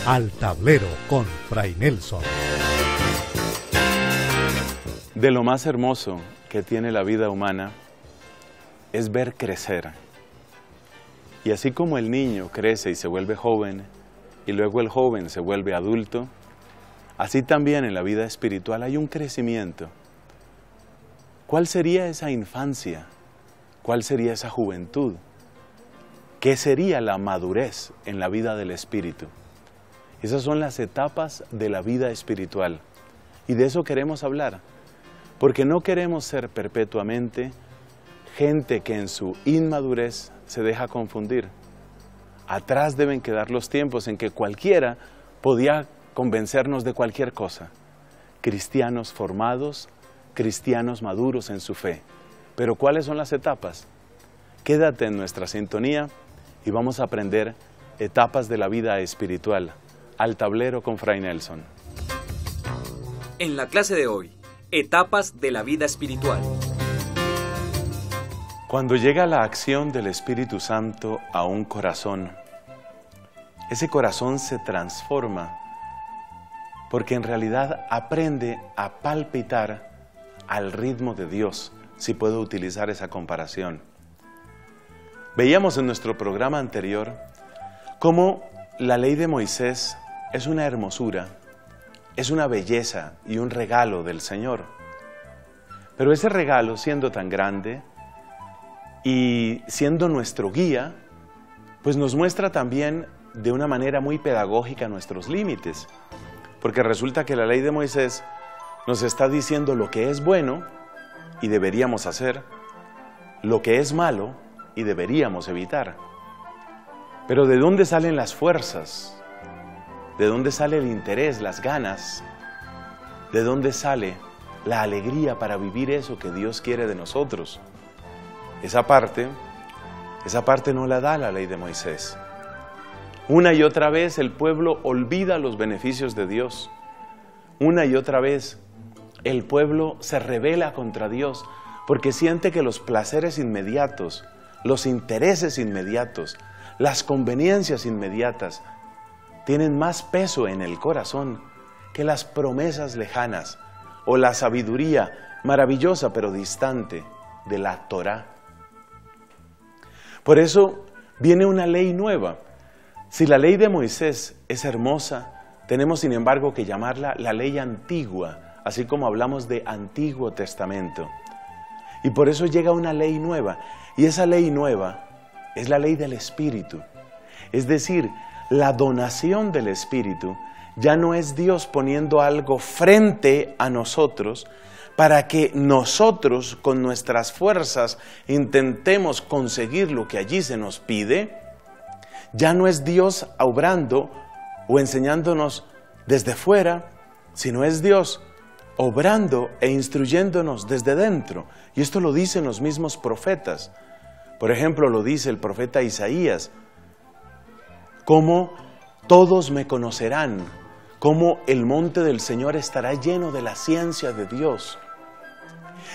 Al Tablero con Fray Nelson. De lo más hermoso que tiene la vida humana es ver crecer. Y así como el niño crece y se vuelve joven, y luego el joven se vuelve adulto, así también en la vida espiritual hay un crecimiento. ¿Cuál sería esa infancia? ¿Cuál sería esa juventud? ¿Qué sería la madurez en la vida del espíritu? Esas son las etapas de la vida espiritual. Y de eso queremos hablar, porque no queremos ser perpetuamente gente que en su inmadurez se deja confundir. Atrás deben quedar los tiempos en que cualquiera podía convencernos de cualquier cosa. Cristianos formados, cristianos maduros en su fe. Pero ¿cuáles son las etapas? Quédate en nuestra sintonía y vamos a aprender etapas de la vida espiritual. Al Tablero con Fray Nelson. En la clase de hoy, etapas de la vida espiritual. Cuando llega la acción del Espíritu Santo a un corazón, ese corazón se transforma porque en realidad aprende a palpitar al ritmo de Dios, si puedo utilizar esa comparación. Veíamos en nuestro programa anterior cómo la ley de Moisés es una hermosura, es una belleza y un regalo del Señor. Pero ese regalo, siendo tan grande y siendo nuestro guía, pues nos muestra también de una manera muy pedagógica nuestros límites. Porque resulta que la ley de Moisés nos está diciendo lo que es bueno y deberíamos hacer, lo que es malo y deberíamos evitar. Pero ¿de dónde salen las fuerzas? ¿De dónde sale el interés, las ganas? ¿De dónde sale la alegría para vivir eso que Dios quiere de nosotros? Esa parte no la da la ley de Moisés. Una y otra vez el pueblo olvida los beneficios de Dios. Una y otra vez el pueblo se rebela contra Dios porque siente que los placeres inmediatos, los intereses inmediatos, las conveniencias inmediatas tienen más peso en el corazón que las promesas lejanas o la sabiduría maravillosa pero distante de la Torá. Por eso viene una ley nueva. Si la ley de Moisés es hermosa, tenemos sin embargo que llamarla la ley antigua, así como hablamos de Antiguo Testamento. Y por eso llega una ley nueva, y esa ley nueva es la ley del Espíritu. Es decir, la donación del Espíritu ya no es Dios poniendo algo frente a nosotros para que nosotros con nuestras fuerzas intentemos conseguir lo que allí se nos pide. Ya no es Dios obrando o enseñándonos desde fuera, sino es Dios obrando e instruyéndonos desde dentro. Y esto lo dicen los mismos profetas. Por ejemplo, lo dice el profeta Isaías, cómo todos me conocerán, cómo el monte del Señor estará lleno de la ciencia de Dios.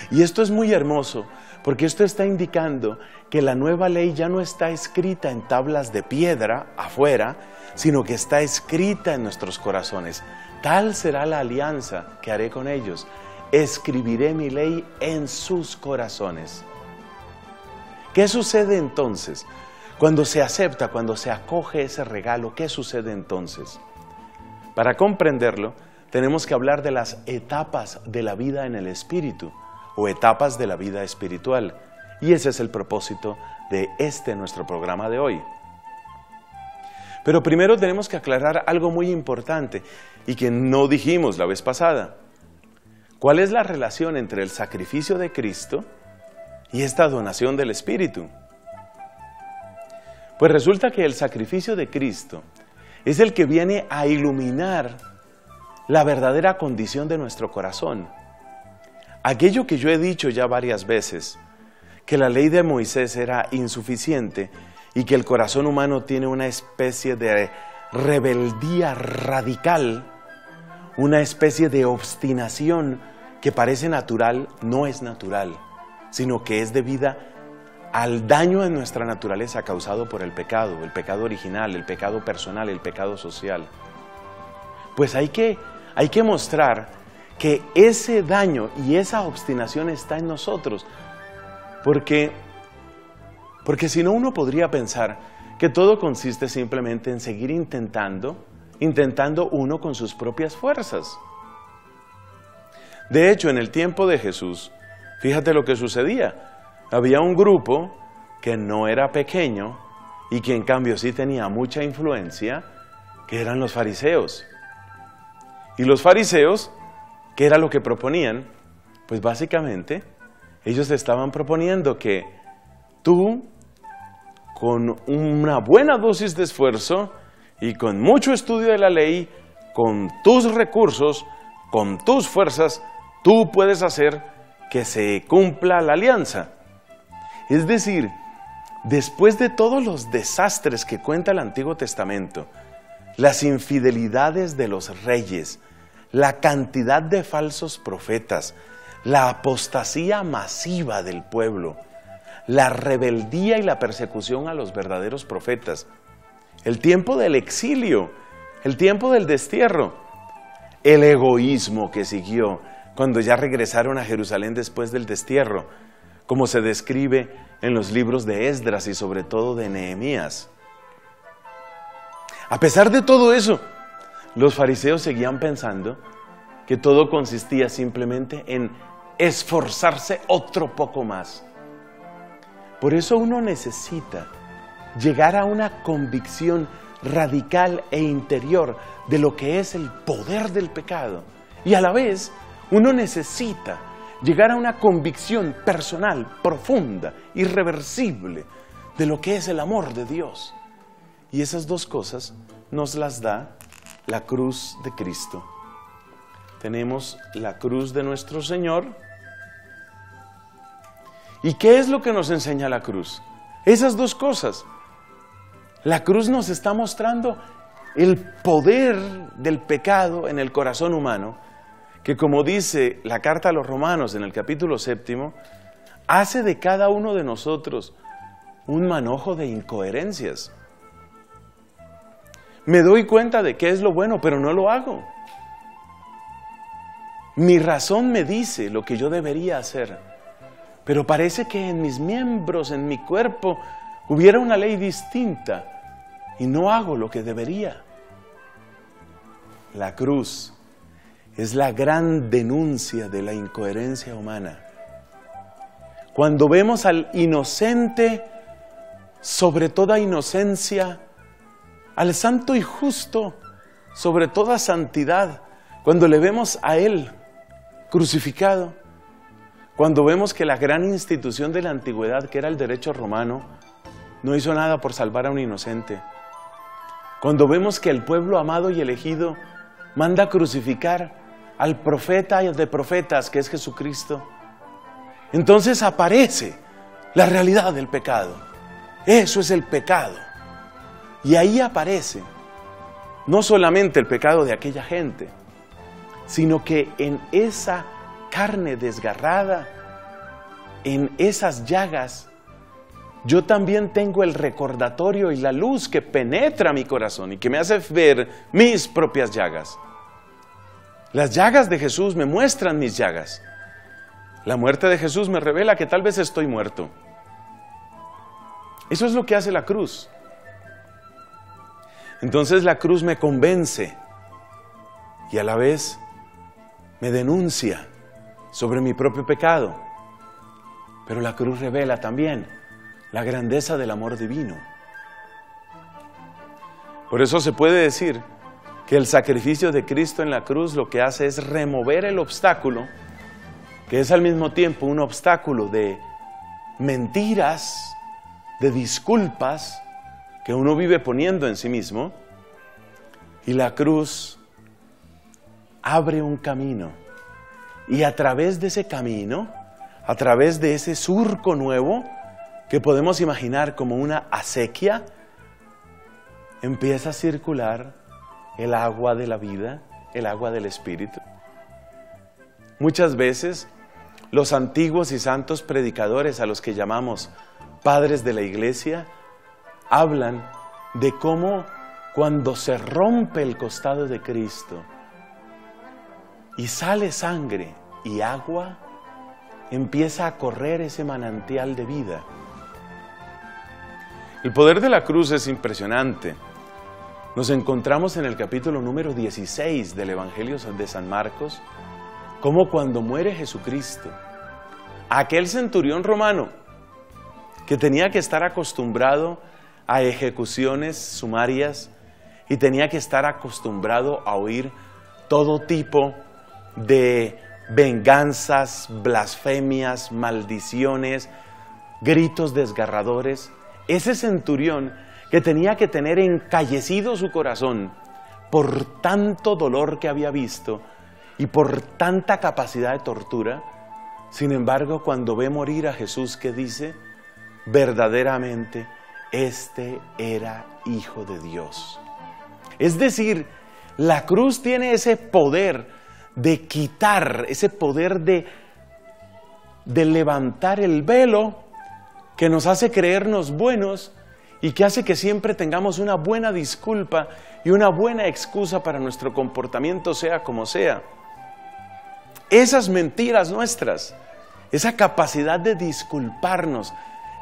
Y esto es muy hermoso, porque esto está indicando que la nueva ley ya no está escrita en tablas de piedra afuera, sino que está escrita en nuestros corazones. Tal será la alianza que haré con ellos. Escribiré mi ley en sus corazones. ¿Qué sucede entonces? Cuando se acepta, cuando se acoge ese regalo, ¿qué sucede entonces? Para comprenderlo, tenemos que hablar de las etapas de la vida en el espíritu, o etapas de la vida espiritual. Y ese es el propósito de nuestro programa de hoy. Pero primero tenemos que aclarar algo muy importante y que no dijimos la vez pasada. ¿Cuál es la relación entre el sacrificio de Cristo y esta donación del Espíritu? Pues resulta que el sacrificio de Cristo es el que viene a iluminar la verdadera condición de nuestro corazón. Aquello que yo he dicho ya varias veces, que la ley de Moisés era insuficiente y que el corazón humano tiene una especie de rebeldía radical, una especie de obstinación que parece natural, no es natural, sino que es debida al daño en nuestra naturaleza causado por el pecado original, el pecado personal, el pecado social. pues hay que mostrar que ese daño y esa obstinación está en nosotros. Porque si no, uno podría pensar que todo consiste simplemente en seguir intentando uno con sus propias fuerzas. De hecho, en el tiempo de Jesús, fíjate lo que sucedía. Había un grupo que no era pequeño y que en cambio sí tenía mucha influencia, que eran los fariseos. Y los fariseos, ¿qué era lo que proponían? Pues básicamente, ellos estaban proponiendo que tú, con una buena dosis de esfuerzo y con mucho estudio de la ley, con tus recursos, con tus fuerzas, tú puedes hacer que se cumpla la alianza. Es decir, después de todos los desastres que cuenta el Antiguo Testamento, las infidelidades de los reyes, la cantidad de falsos profetas, la apostasía masiva del pueblo, la rebeldía y la persecución a los verdaderos profetas, el tiempo del exilio, el tiempo del destierro, el egoísmo que siguió cuando ya regresaron a Jerusalén después del destierro, como se describe en los libros de Esdras y sobre todo de Nehemías. A pesar de todo eso, los fariseos seguían pensando que todo consistía simplemente en esforzarse otro poco más. Por eso uno necesita llegar a una convicción radical e interior de lo que es el poder del pecado. Y a la vez, uno necesita llegar a una convicción personal, profunda, irreversible, de lo que es el amor de Dios. Y esas dos cosas nos las da la cruz de Cristo. Tenemos la cruz de nuestro Señor. ¿Y qué es lo que nos enseña la cruz? Esas dos cosas. La cruz nos está mostrando el poder del pecado en el corazón humano, que como dice la carta a los Romanos en el capítulo 7, hace de cada uno de nosotros un manojo de incoherencias. Me doy cuenta de qué es lo bueno, pero no lo hago. Mi razón me dice lo que yo debería hacer, pero parece que en mis miembros, en mi cuerpo, hubiera una ley distinta y no hago lo que debería. La cruz es la gran denuncia de la incoherencia humana. Cuando vemos al inocente sobre toda inocencia, al santo y justo sobre toda santidad, cuando le vemos a Él crucificado, cuando vemos que la gran institución de la antigüedad, que era el derecho romano, no hizo nada por salvar a un inocente, cuando vemos que el pueblo amado y elegido manda crucificar al profeta de profetas, que es Jesucristo, entonces aparece la realidad del pecado. Eso es el pecado. Y ahí aparece no solamente el pecado de aquella gente, sino que en esa carne desgarrada, en esas llagas, yo también tengo el recordatorio y la luz que penetra mi corazón y que me hace ver mis propias llagas. Las llagas de Jesús me muestran mis llagas. La muerte de Jesús me revela que tal vez estoy muerto. Eso es lo que hace la cruz. Entonces la cruz me convence y a la vez me denuncia sobre mi propio pecado. Pero la cruz revela también la grandeza del amor divino. Por eso se puede decir que el sacrificio de Cristo en la cruz lo que hace es remover el obstáculo, que es al mismo tiempo un obstáculo de mentiras, de disculpas que uno vive poniendo en sí mismo, y la cruz abre un camino, y a través de ese camino, a través de ese surco nuevo, que podemos imaginar como una acequia, empieza a circular el agua de la vida, el agua del Espíritu. Muchas veces los antiguos y santos predicadores, a los que llamamos padres de la iglesia, hablan de cómo cuando se rompe el costado de Cristo, y sale sangre y agua, empieza a correr ese manantial de vida. El poder de la cruz es impresionante. Nos encontramos en el capítulo número 16 del Evangelio de San Marcos, como cuando muere Jesucristo, aquel centurión romano que tenía que estar acostumbrado a ejecuciones sumarias y tenía que estar acostumbrado a oír todo tipo de venganzas, blasfemias, maldiciones, gritos desgarradores. Ese centurión que tenía que tener encallecido su corazón por tanto dolor que había visto y por tanta capacidad de tortura, sin embargo, cuando ve morir a Jesús, ¿qué dice? Verdaderamente, este era Hijo de Dios. Es decir, la cruz tiene ese poder de quitar, ese poder de levantar el velo que nos hace creernos buenos y que hace que siempre tengamos una buena disculpa y una buena excusa para nuestro comportamiento, sea como sea. Esas mentiras nuestras, esa capacidad de disculparnos,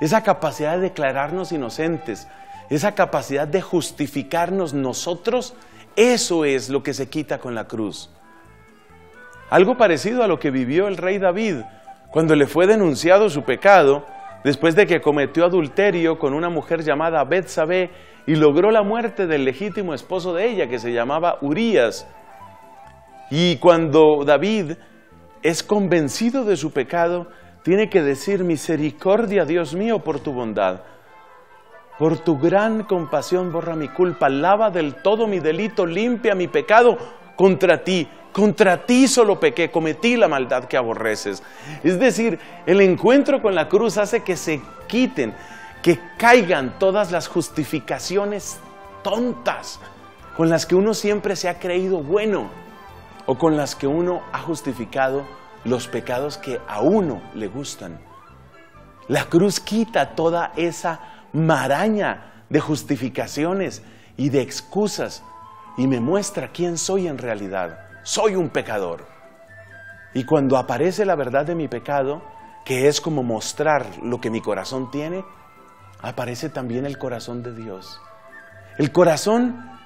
esa capacidad de declararnos inocentes, esa capacidad de justificarnos nosotros, eso es lo que se quita con la cruz. Algo parecido a lo que vivió el rey David cuando le fue denunciado su pecado, después de que cometió adulterio con una mujer llamada Betsabé y logró la muerte del legítimo esposo de ella, que se llamaba Urías. Y cuando David es convencido de su pecado, tiene que decir: misericordia, Dios mío, por tu bondad. Por tu gran compasión borra mi culpa, lava del todo mi delito, limpia mi pecado contra ti solo pequé, cometí la maldad que aborreces. Es decir, el encuentro con la cruz hace que se quiten, que caigan todas las justificaciones tontas con las que uno siempre se ha creído bueno o con las que uno ha justificado los pecados que a uno le gustan. La cruz quita toda esa maraña de justificaciones y de excusas y me muestra quién soy en realidad. Soy un pecador. Y cuando aparece la verdad de mi pecado, que es como mostrar lo que mi corazón tiene, aparece también el corazón de Dios. El corazón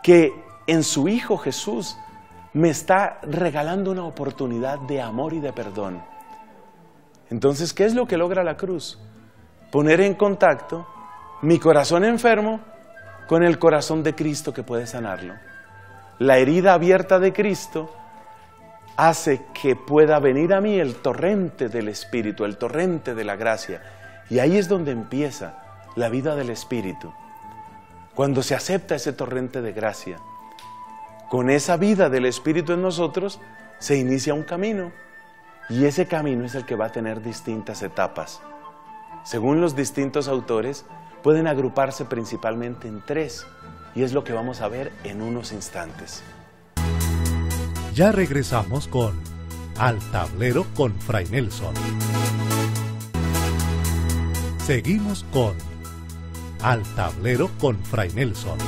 que en su Hijo Jesús me está regalando una oportunidad de amor y de perdón. Entonces, ¿qué es lo que logra la cruz? Poner en contacto mi corazón enfermo con el corazón de Cristo que puede sanarlo. La herida abierta de Cristo hace que pueda venir a mí el torrente del Espíritu, el torrente de la gracia. Y ahí es donde empieza la vida del Espíritu. Cuando se acepta ese torrente de gracia, con esa vida del Espíritu en nosotros, se inicia un camino. Y ese camino es el que va a tener distintas etapas. Según los distintos autores, pueden agruparse principalmente en 3. Y es lo que vamos a ver en unos instantes. Ya regresamos con Al Tablero con Fray Nelson. Seguimos con Al Tablero con Fray Nelson.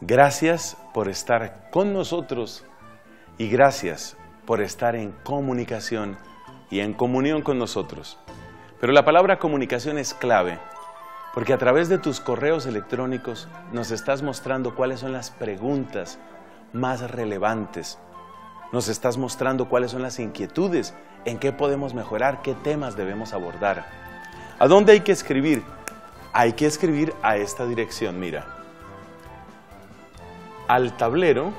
Gracias por estar con nosotros y gracias por estar en comunicación y en comunión con nosotros. Pero la palabra comunicación es clave, porque a través de tus correos electrónicos nos estás mostrando cuáles son las preguntas más relevantes. Nos estás mostrando cuáles son las inquietudes, en qué podemos mejorar, qué temas debemos abordar. ¿A dónde hay que escribir? Hay que escribir a esta dirección, mira. Al tablero,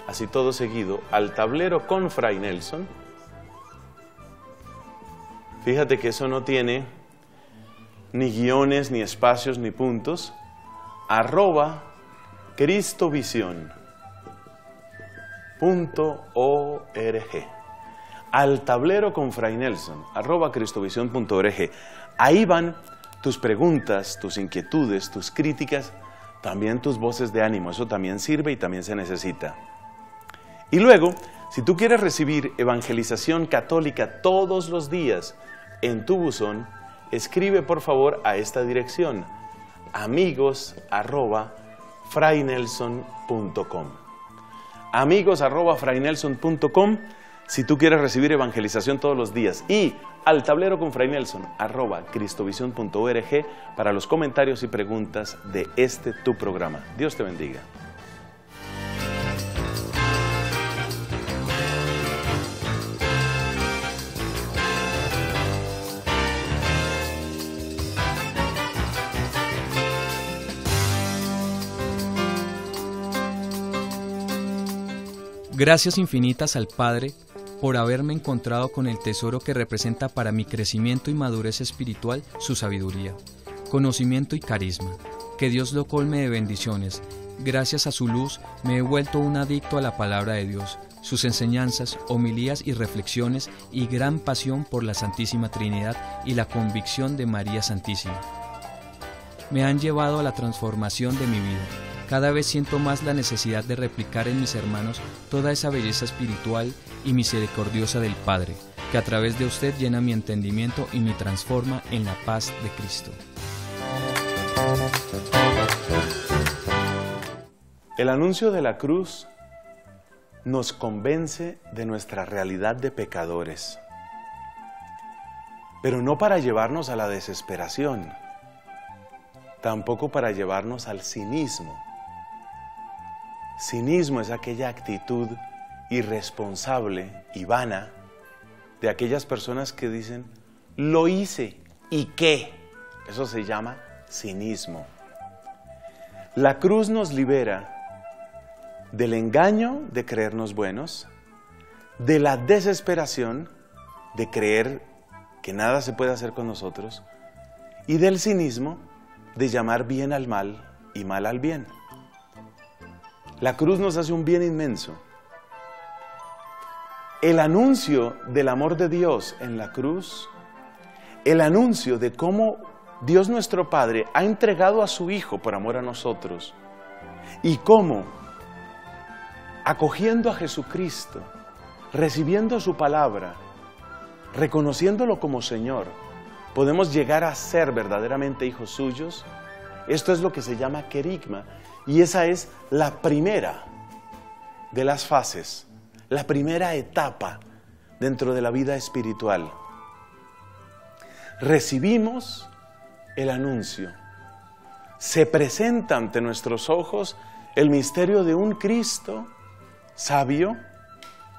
así todo seguido, Al Tablero con Fray Nelson. Fíjate que eso no tiene ni guiones, ni espacios, ni puntos. @cristovision.org. Al Tablero con Fray Nelson, @cristovision.org. Ahí van tus preguntas, tus inquietudes, tus críticas, también tus voces de ánimo. Eso también sirve y también se necesita. Y luego, si tú quieres recibir evangelización católica todos los días en tu buzón, escribe por favor a esta dirección: amigos@fraynelson.com. amigos@fraynelson.com si tú quieres recibir evangelización todos los días, y al tablero con Fray Nelson @cristovision.org para los comentarios y preguntas de este tu programa. Dios te bendiga. Gracias infinitas al Padre por haberme encontrado con el tesoro que representa para mi crecimiento y madurez espiritual su sabiduría, conocimiento y carisma. Que Dios lo colme de bendiciones. Gracias a su luz me he vuelto un adicto a la palabra de Dios, sus enseñanzas, homilías y reflexiones, y gran pasión por la Santísima Trinidad y la convicción de María Santísima. Me han llevado a la transformación de mi vida. Cada vez siento más la necesidad de replicar en mis hermanos toda esa belleza espiritual y misericordiosa del Padre, que a través de usted llena mi entendimiento y me transforma en la paz de Cristo. El anuncio de la cruz nos convence de nuestra realidad de pecadores, pero no para llevarnos a la desesperación, tampoco para llevarnos al cinismo. Cinismo es aquella actitud irresponsable y vana de aquellas personas que dicen, lo hice, ¿y qué? Eso se llama cinismo. La cruz nos libera del engaño de creernos buenos, de la desesperación de creer que nada se puede hacer con nosotros, y del cinismo de llamar bien al mal y mal al bien. La cruz nos hace un bien inmenso. El anuncio del amor de Dios en la cruz, el anuncio de cómo Dios nuestro Padre ha entregado a su Hijo por amor a nosotros, y cómo, acogiendo a Jesucristo, recibiendo su palabra, reconociéndolo como Señor, podemos llegar a ser verdaderamente hijos suyos. Esto es lo que se llama querigma. Y esa es la primera de las fases, la primera etapa dentro de la vida espiritual. Recibimos el anuncio. Se presenta ante nuestros ojos el misterio de un Cristo sabio,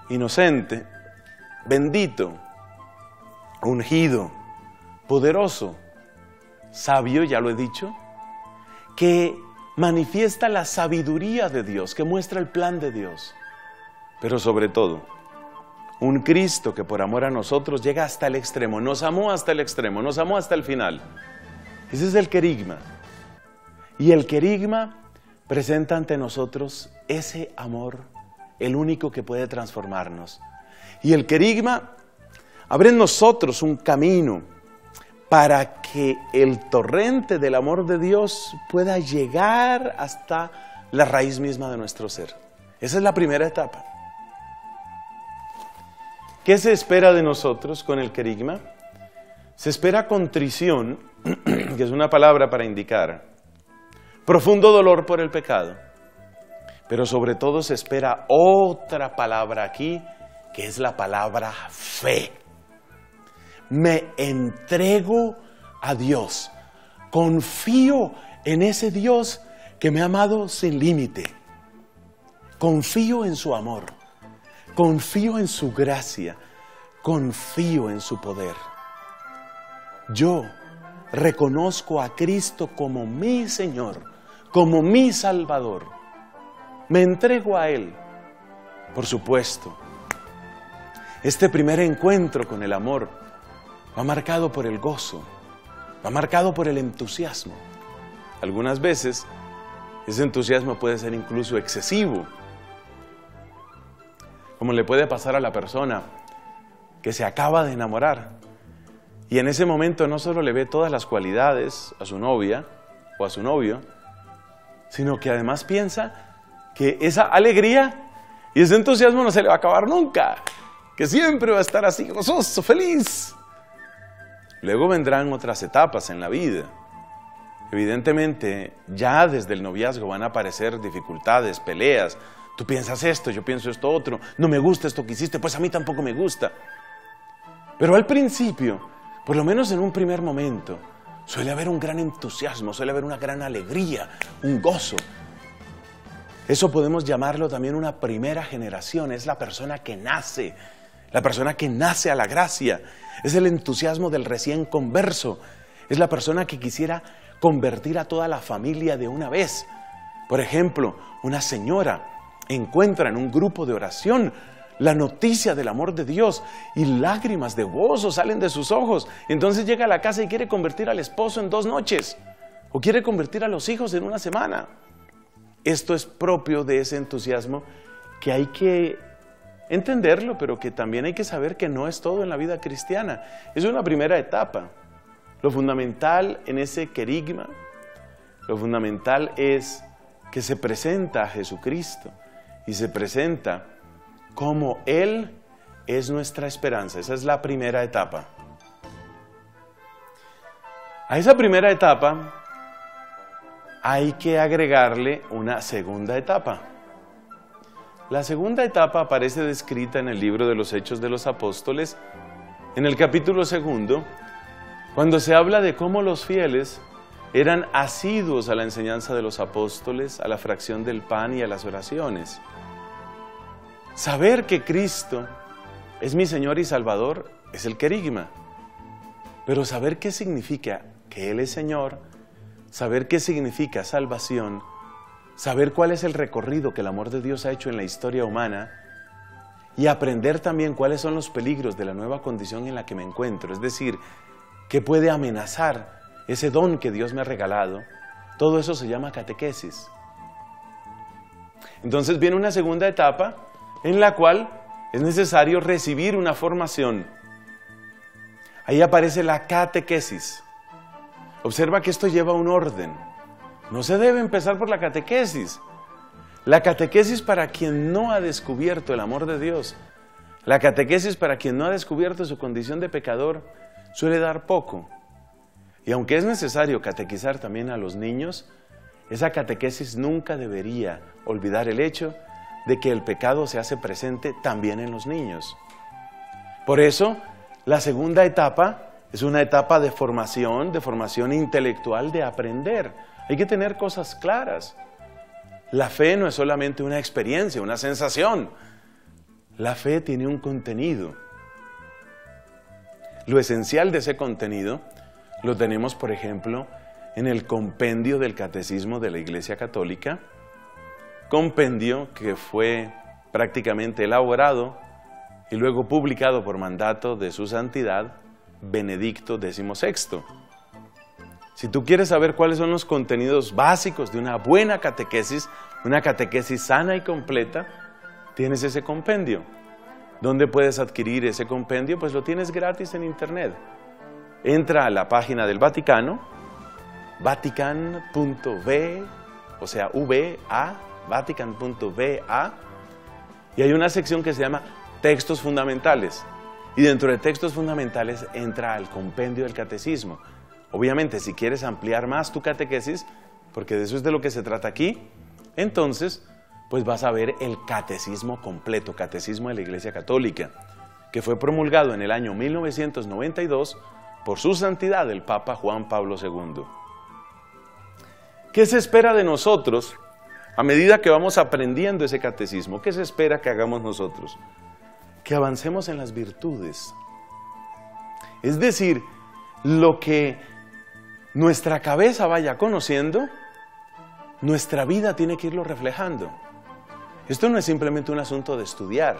inocente, bendito, ungido, poderoso, sabio, ya lo he dicho, que manifiesta la sabiduría de Dios, que muestra el plan de Dios. Pero sobre todo, un Cristo que por amor a nosotros llega hasta el extremo, nos amó hasta el extremo, nos amó hasta el final. Ese es el querigma. Y el querigma presenta ante nosotros ese amor, el único que puede transformarnos. Y el querigma abre en nosotros un camino para que el torrente del amor de Dios pueda llegar hasta la raíz misma de nuestro ser. Esa es la primera etapa. ¿Qué se espera de nosotros con el querigma? Se espera contrición, que es una palabra para indicar profundo dolor por el pecado, pero sobre todo se espera otra palabra aquí, que es la palabra fe. Me entrego a Dios, confío en ese Dios que me ha amado sin límite, confío en su amor, confío en su gracia, confío en su poder. Yo reconozco a Cristo como mi Señor, como mi Salvador, me entrego a Él. Por supuesto, este primer encuentro con el amor va marcado por el gozo, va marcado por el entusiasmo. Algunas veces ese entusiasmo puede ser incluso excesivo, como le puede pasar a la persona que se acaba de enamorar y en ese momento no solo le ve todas las cualidades a su novia o a su novio, sino que además piensa que esa alegría y ese entusiasmo no se le va a acabar nunca, que siempre va a estar así gozoso, feliz. Luego vendrán otras etapas en la vida. Evidentemente, ya desde el noviazgo van a aparecer dificultades, peleas, Tú piensas esto, yo pienso esto otro, no me gusta esto que hiciste, pues a mí tampoco me gusta. Pero al principio, por lo menos en un primer momento, suele haber un gran entusiasmo, suele haber una gran alegría, un gozo. Eso podemos llamarlo también una primera generación, es la persona que nace a la gracia, es el entusiasmo del recién converso, es la persona que quisiera convertir a toda la familia de una vez. Por ejemplo, una señora encuentra en un grupo de oración la noticia del amor de Dios y lágrimas de gozo salen de sus ojos. Entonces llega a la casa y quiere convertir al esposo en 2 noches o quiere convertir a los hijos en 1 semana. Esto es propio de ese entusiasmo que hay que entenderlo, pero que también hay que saber que no es todo en la vida cristiana. Es una primera etapa. Lo fundamental en ese querigma, lo fundamental es que se presenta a Jesucristo y se presenta como Él es nuestra esperanza. Esa es la primera etapa. A esa primera etapa hay que agregarle una segunda etapa. La segunda etapa aparece descrita en el libro de los Hechos de los Apóstoles, en el capítulo 2, cuando se habla de cómo los fieles eran asiduos a la enseñanza de los apóstoles, a la fracción del pan y a las oraciones. Saber que Cristo es mi Señor y Salvador es el querigma, pero saber qué significa que Él es Señor, saber qué significa salvación, saber cuál es el recorrido que el amor de Dios ha hecho en la historia humana y aprender también cuáles son los peligros de la nueva condición en la que me encuentro, es decir, qué puede amenazar ese don que Dios me ha regalado, todo eso se llama catequesis. Entonces viene una segunda etapa en la cual es necesario recibir una formación. Ahí aparece la catequesis. Observa que esto lleva un orden. No se debe empezar por la catequesis. La catequesis para quien no ha descubierto el amor de Dios, la catequesis para quien no ha descubierto su condición de pecador, suele dar poco. Y aunque es necesario catequizar también a los niños, esa catequesis nunca debería olvidar el hecho de que el pecado se hace presente también en los niños. Por eso, la segunda etapa es una etapa de formación intelectual, de aprender. Hay que tener cosas claras. La fe no es solamente una experiencia, una sensación. La fe tiene un contenido. Lo esencial de ese contenido lo tenemos, por ejemplo, en el compendio del Catecismo de la Iglesia Católica, compendio que fue prácticamente elaborado y luego publicado por mandato de su santidad Benedicto XVI. Si tú quieres saber cuáles son los contenidos básicos de una buena catequesis, una catequesis sana y completa, tienes ese compendio. ¿Dónde puedes adquirir ese compendio? Pues lo tienes gratis en internet. Entra a la página del Vaticano, vatican.va, o sea, vatican.va, y hay una sección que se llama Textos Fundamentales. Y dentro de Textos Fundamentales entra al compendio del Catecismo. Obviamente, si quieres ampliar más tu catequesis, porque de eso es de lo que se trata aquí, entonces, pues vas a ver el Catecismo completo, Catecismo de la Iglesia Católica, que fue promulgado en el año 1992 por su santidad el Papa Juan Pablo II. ¿Qué se espera de nosotros a medida que vamos aprendiendo ese catecismo? ¿Qué se espera que hagamos nosotros? Que avancemos en las virtudes. Es decir, lo que nuestra cabeza vaya conociendo, nuestra vida tiene que irlo reflejando. Esto no es simplemente un asunto de estudiar.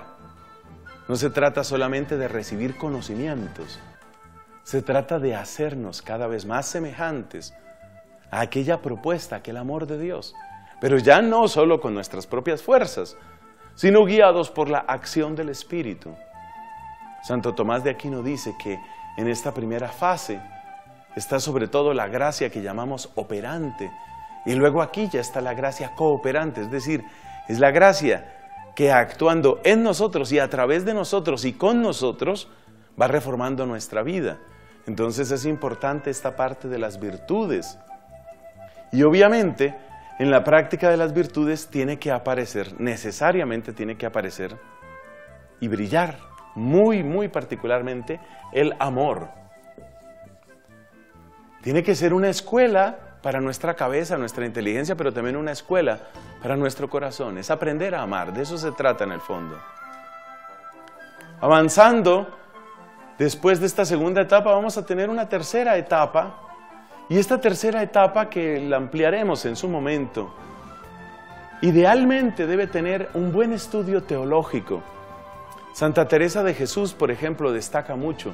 No se trata solamente de recibir conocimientos. Se trata de hacernos cada vez más semejantes a aquella propuesta, aquel amor de Dios. Pero ya no solo con nuestras propias fuerzas, sino guiados por la acción del Espíritu. Santo Tomás de Aquino dice que en esta primera fase está sobre todo la gracia que llamamos operante, y luego aquí ya está la gracia cooperante, es decir, es la gracia que actuando en nosotros y a través de nosotros y con nosotros va reformando nuestra vida. Entonces es importante esta parte de las virtudes. Y obviamente En la práctica de las virtudes tiene que aparecer, necesariamente tiene que aparecer y brillar muy, muy particularmente el amor. Tiene que ser una escuela para nuestra cabeza, nuestra inteligencia, pero también una escuela para nuestro corazón. Es aprender a amar, de eso se trata en el fondo. Avanzando, después de esta segunda etapa vamos a tener una tercera etapa, y esta tercera etapa, que la ampliaremos en su momento, idealmente debe tener un buen estudio teológico. Santa Teresa de Jesús, por ejemplo, destaca mucho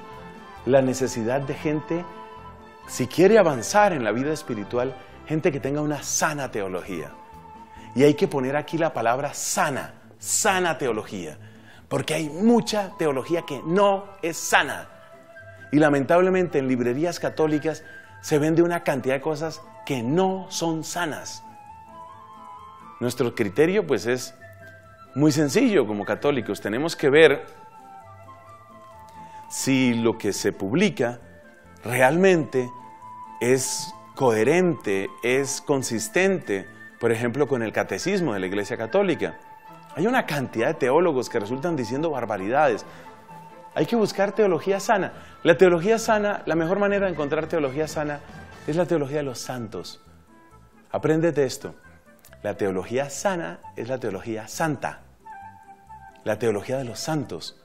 la necesidad de gente, si quiere avanzar en la vida espiritual, gente que tenga una sana teología. Y hay que poner aquí la palabra sana, sana teología, porque hay mucha teología que no es sana. Y lamentablemente en librerías católicas se vende una cantidad de cosas que no son sanas. Nuestro criterio pues es muy sencillo como católicos. Tenemos que ver si lo que se publica realmente es coherente, es consistente, por ejemplo, con el catecismo de la Iglesia Católica. Hay una cantidad de teólogos que resultan diciendo barbaridades. Hay que buscar teología sana. La teología sana, la mejor manera de encontrar teología sana es la teología de los santos. Apréndete esto. La teología sana es la teología santa. La teología de los santos.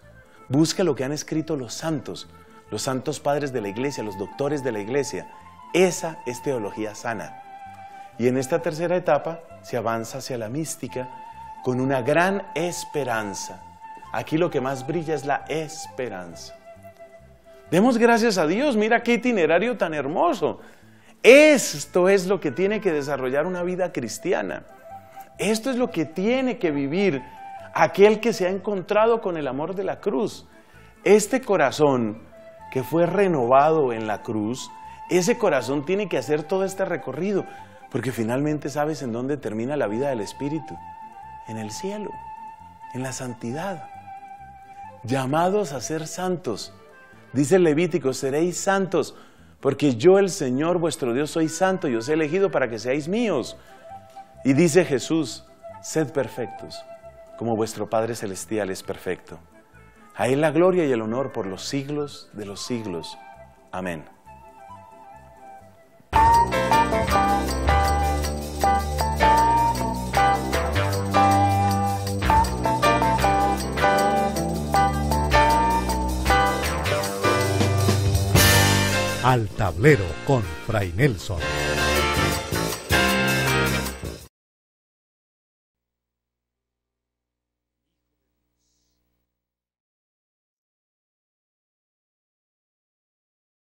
Busca lo que han escrito los santos padres de la Iglesia, los doctores de la Iglesia. Esa es teología sana. Y en esta tercera etapa se avanza hacia la mística con una gran esperanza. Aquí lo que más brilla es la esperanza. Demos gracias a Dios, mira qué itinerario tan hermoso. Esto es lo que tiene que desarrollar una vida cristiana. Esto es lo que tiene que vivir aquel que se ha encontrado con el amor de la cruz. Este corazón que fue renovado en la cruz, ese corazón tiene que hacer todo este recorrido, porque finalmente sabes en dónde termina la vida del Espíritu. En el cielo, en la santidad. Llamados a ser santos. Dice el Levítico, seréis santos, porque yo el Señor vuestro Dios soy santo y os he elegido para que seáis míos. Y dice Jesús, sed perfectos, como vuestro Padre Celestial es perfecto. A Él la gloria y el honor por los siglos de los siglos. Amén. Al tablero con Fray Nelson.